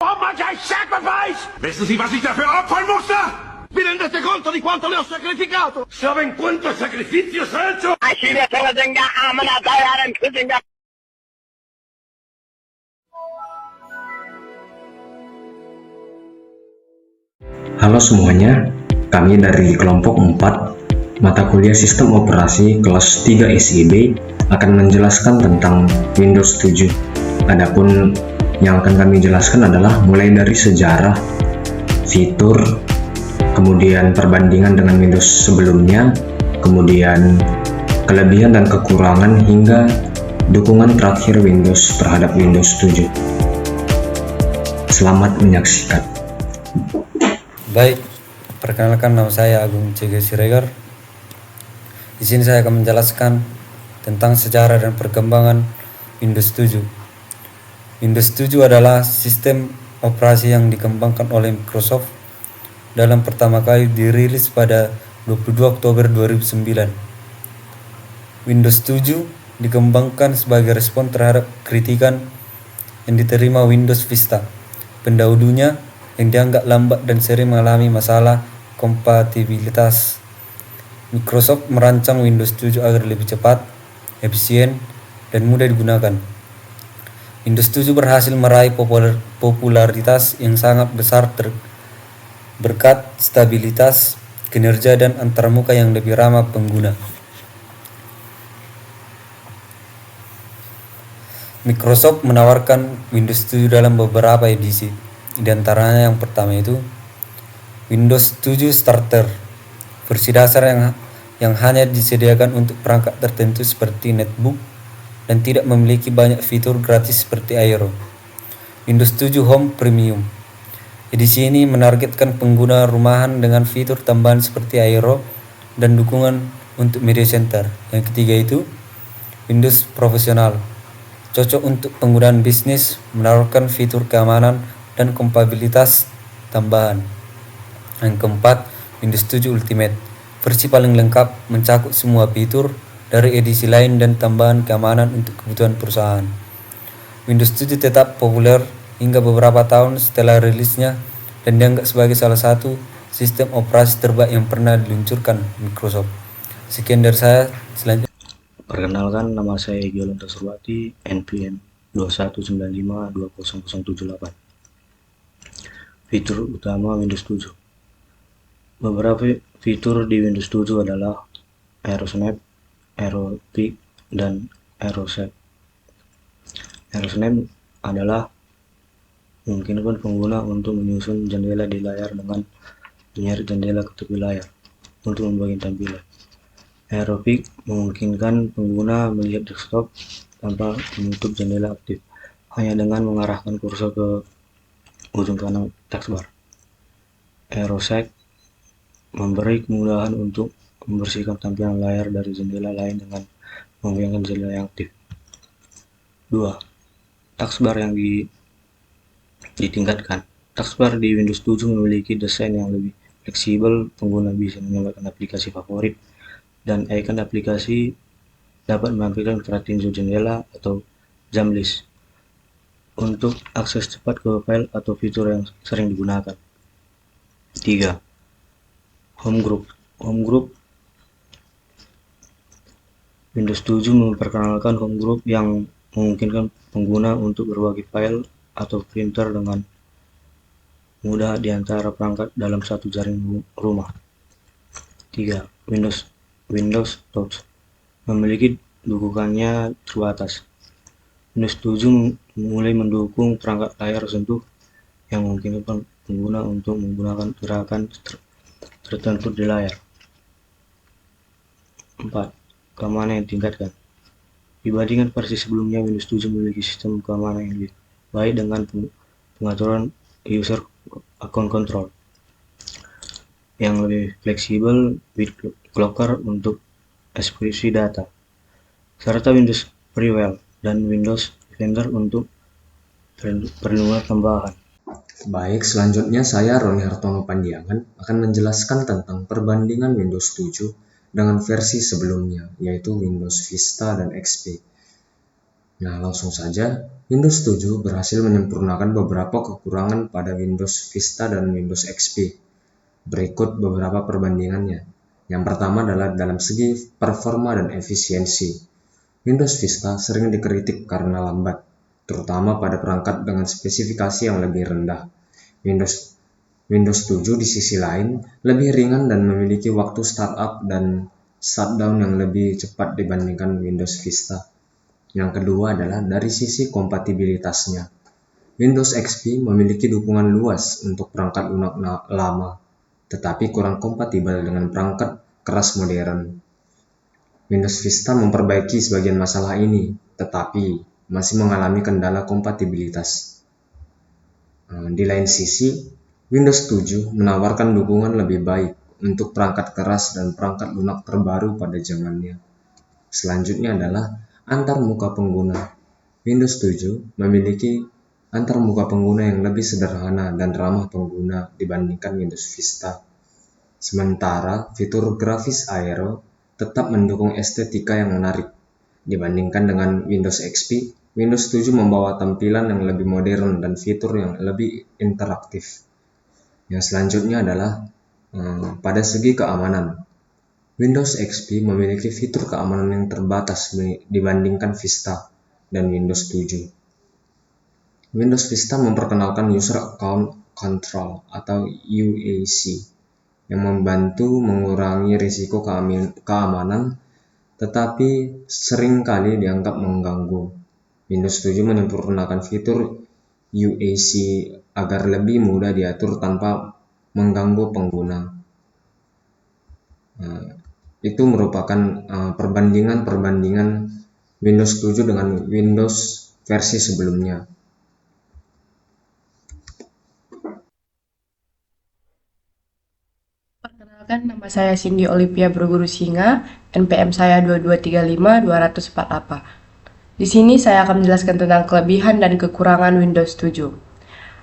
Oh, my sacrifice! Wissen Sie, was ich dafür opfern musste? Vi rendete conto di quanto le ho sacrificato? ¿Saben cuántos sacrificios he hecho? Halo semuanya, kami dari kelompok 4 mata kuliah Sistem Operasi kelas 3 SIB akan menjelaskan tentang Windows 7. Adapun yang akan kami jelaskan adalah mulai dari sejarah, fitur, kemudian perbandingan dengan Windows sebelumnya, kemudian kelebihan dan kekurangan hingga dukungan terakhir Windows terhadap Windows 7. Selamat menyaksikan. Baik, perkenalkan nama saya Agung C.G. Siregar. Di sini saya akan menjelaskan tentang sejarah dan perkembangan Windows 7. Windows 7 adalah sistem operasi yang dikembangkan oleh Microsoft dalam pertama kali dirilis pada 22 Oktober 2009. Windows 7 dikembangkan sebagai respon terhadap kritikan yang diterima Windows Vista, pendahulunya yang dianggap lambat dan sering mengalami masalah kompatibilitas. Microsoft merancang Windows 7 agar lebih cepat, efisien, dan mudah digunakan. Windows 7 berhasil meraih popularitas yang sangat besar berkat stabilitas, kinerja, dan antarmuka yang lebih ramah pengguna. Microsoft menawarkan Windows 7 dalam beberapa edisi. Di antaranya yang pertama itu Windows 7 Starter, versi dasar yang hanya disediakan untuk perangkat tertentu seperti netbook dan tidak memiliki banyak fitur gratis seperti Aero. Windows 7 Home Premium, edisi ini menargetkan pengguna rumahan dengan fitur tambahan seperti Aero dan dukungan untuk media center. Yang ketiga itu Windows Profesional, cocok untuk penggunaan bisnis, menawarkan fitur keamanan dan kompatibilitas tambahan. Yang keempat, Windows 7 Ultimate, versi paling lengkap, mencakup semua fitur dari edisi lain dan tambahan keamanan untuk kebutuhan perusahaan. Windows 7 tetap populer hingga beberapa tahun setelah rilisnya dan dianggap sebagai salah satu sistem operasi terbaik yang pernah diluncurkan Microsoft. Sekian dari saya. Selanjutnya, perkenalkan, nama saya Egy Olanta Surwati, NPM 2195200078. Fitur utama Windows 7. Beberapa fitur di Windows 7 adalah AeroSnap, AeroPick, dan AeroSet. AeroSnap adalah memungkinkan pengguna untuk menyusun jendela di layar dengan menyeret jendela ke tepi layar untuk membagi tampilan. AeroPick memungkinkan pengguna melihat desktop tanpa menutup jendela aktif, hanya dengan mengarahkan kursor ke ujung kanan taskbar. AeroSet memberi kemudahan untuk membersihkan tampilan layar dari jendela lain dengan membiarkan jendela yang aktif. 2. Taskbar yang ditingkatkan. Taskbar di Windows 7 memiliki desain yang lebih fleksibel. Pengguna bisa menambahkan aplikasi favorit dan icon aplikasi dapat menampilkan perhatian jendela atau jam list untuk akses cepat ke file atau fitur yang sering digunakan. 3. Home Group. Windows 7 memperkenalkan Home Group yang memungkinkan pengguna untuk berbagi file atau printer dengan mudah di antara perangkat dalam satu jaring rumah. 3. Windows Touch memiliki dukungannya terbatas. Windows 7 mulai mendukung perangkat layar sentuh yang memungkinkan pengguna untuk menggunakan gerakan tertentu di layar. 4. Keamanan yang ditingkatkan. Dibandingkan versi sebelumnya, Windows 7 memiliki sistem keamanan yang lebih baik dengan pengaturan user account control yang lebih fleksibel, BitLocker untuk enkripsi data, serta Windows Firewall dan Windows Defender untuk perlindungan tambahan. Baik, selanjutnya saya Roni Hartono Pandiangan akan menjelaskan tentang perbandingan Windows 7 dengan versi sebelumnya, yaitu Windows Vista dan XP. Nah, langsung saja, Windows 7 berhasil menyempurnakan beberapa kekurangan pada Windows Vista dan Windows XP. Berikut beberapa perbandingannya. Yang pertama adalah dalam segi performa dan efisiensi. Windows Vista sering dikritik karena lambat, terutama pada perangkat dengan spesifikasi yang lebih rendah. Windows 7 di sisi lain lebih ringan dan memiliki waktu startup dan shutdown yang lebih cepat dibandingkan Windows Vista. Yang kedua adalah dari sisi kompatibilitasnya. Windows XP memiliki dukungan luas untuk perangkat lunak lama, tetapi kurang kompatibel dengan perangkat keras modern. Windows Vista memperbaiki sebagian masalah ini, tetapi masih mengalami kendala kompatibilitas. Di lain sisi, Windows 7 menawarkan dukungan lebih baik untuk perangkat keras dan perangkat lunak terbaru pada zamannya. Selanjutnya adalah antarmuka pengguna. Windows 7 memiliki antarmuka pengguna yang lebih sederhana dan ramah pengguna dibandingkan Windows Vista. Sementara fitur grafis Aero tetap mendukung estetika yang menarik. Dibandingkan dengan Windows XP, Windows 7 membawa tampilan yang lebih modern dan fitur yang lebih interaktif. Yang selanjutnya adalah pada segi keamanan. Windows XP memiliki fitur keamanan yang terbatas dibandingkan Vista dan Windows 7. Windows Vista memperkenalkan User Account Control atau UAC yang membantu mengurangi risiko keamanan, tetapi seringkali dianggap mengganggu. Windows 7 menyempurnakan fitur UAC agar lebih mudah diatur tanpa mengganggu pengguna. Itu merupakan perbandingan Windows 7 dengan Windows versi sebelumnya. Perkenalkan, nama saya Cindy Olivia Berguru Singa, NPM saya 2235-248. Di sini saya akan menjelaskan tentang kelebihan dan kekurangan Windows 7.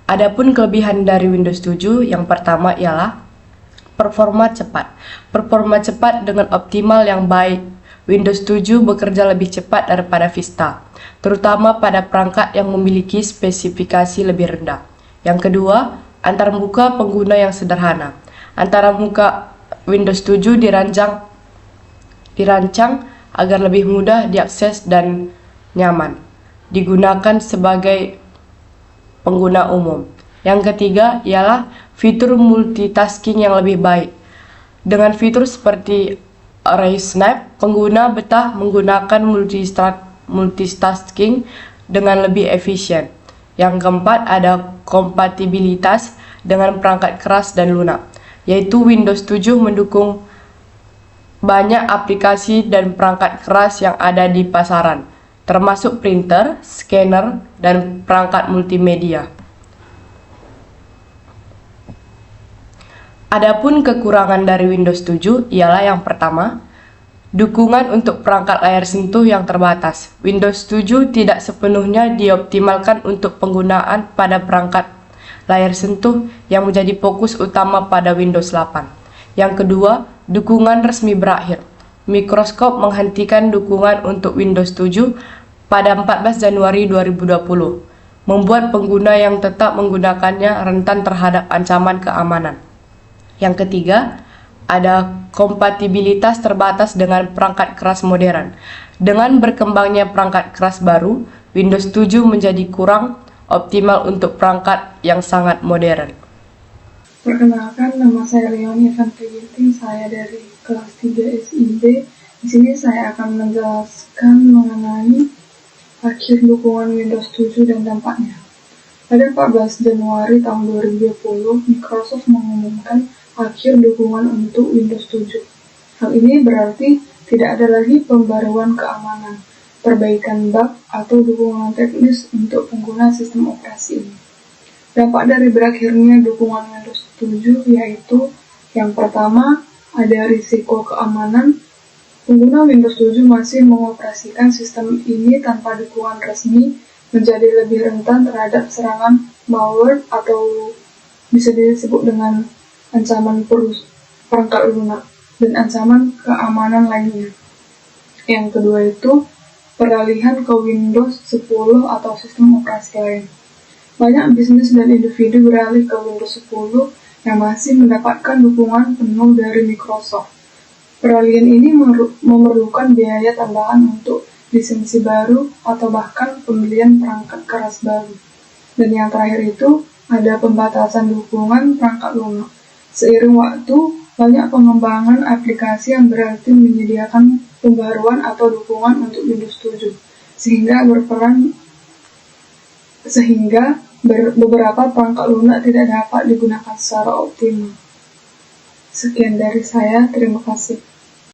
Adapun kelebihan dari Windows 7, yang pertama ialah performa cepat. Performa cepat dengan optimal yang baik. Windows 7 bekerja lebih cepat daripada Vista, terutama pada perangkat yang memiliki spesifikasi lebih rendah. Yang kedua, antarmuka pengguna yang sederhana. Antarmuka Windows 7 dirancang agar lebih mudah diakses dan nyaman digunakan sebagai pengguna umum. Yang ketiga ialah fitur multitasking yang lebih baik. Dengan fitur seperti Array Snap, pengguna betah menggunakan multitasking dengan lebih efisien. Yang keempat ada kompatibilitas dengan perangkat keras dan lunak, yaitu Windows 7 mendukung banyak aplikasi dan perangkat keras yang ada di pasaran, termasuk printer, scanner, dan perangkat multimedia. Adapun kekurangan dari Windows 7 ialah yang pertama, dukungan untuk perangkat layar sentuh yang terbatas. Windows 7 tidak sepenuhnya dioptimalkan untuk penggunaan pada perangkat layar sentuh yang menjadi fokus utama pada Windows 8. Yang kedua, dukungan resmi berakhir. Microsoft menghentikan dukungan untuk Windows 7 pada 14 Januari 2020, membuat pengguna yang tetap menggunakannya rentan terhadap ancaman keamanan. Yang ketiga, ada kompatibilitas terbatas dengan perangkat keras modern. Dengan berkembangnya perangkat keras baru, Windows 7 menjadi kurang optimal untuk perangkat yang sangat modern. Perkenalkan, nama saya Leonie Evanti Ginting, saya dari kelas 3 SIB. Di sini saya akan menjelaskan mengenai akhir dukungan Windows 7 dan dampaknya. Pada 14 Januari tahun 2020, Microsoft mengumumkan akhir dukungan untuk Windows 7. Hal ini berarti tidak ada lagi pembaruan keamanan, perbaikan bug, atau dukungan teknis untuk pengguna sistem operasi ini. Dampak dari berakhirnya dukungan Windows 7 yaitu yang pertama, ada risiko keamanan. Pengguna Windows 7 masih mengoperasikan sistem ini tanpa dukungan resmi menjadi lebih rentan terhadap serangan malware atau bisa disebut dengan ancaman perangkat lunak dan ancaman keamanan lainnya. Yang kedua itu peralihan ke Windows 10 atau sistem operasi lain. Banyak bisnis dan individu beralih ke Windows 10 yang masih mendapatkan dukungan penuh dari Microsoft. Peralihan ini memerlukan biaya tambahan untuk lisensi baru atau bahkan pembelian perangkat keras baru. Dan yang terakhir itu ada pembatasan dukungan perangkat lunak. Seiring waktu, banyak pengembangan aplikasi yang berarti menyediakan pembaruan atau dukungan untuk Windows 7, sehingga beberapa perangkat lunak tidak dapat digunakan secara optimal. Sekian dari saya, terima kasih.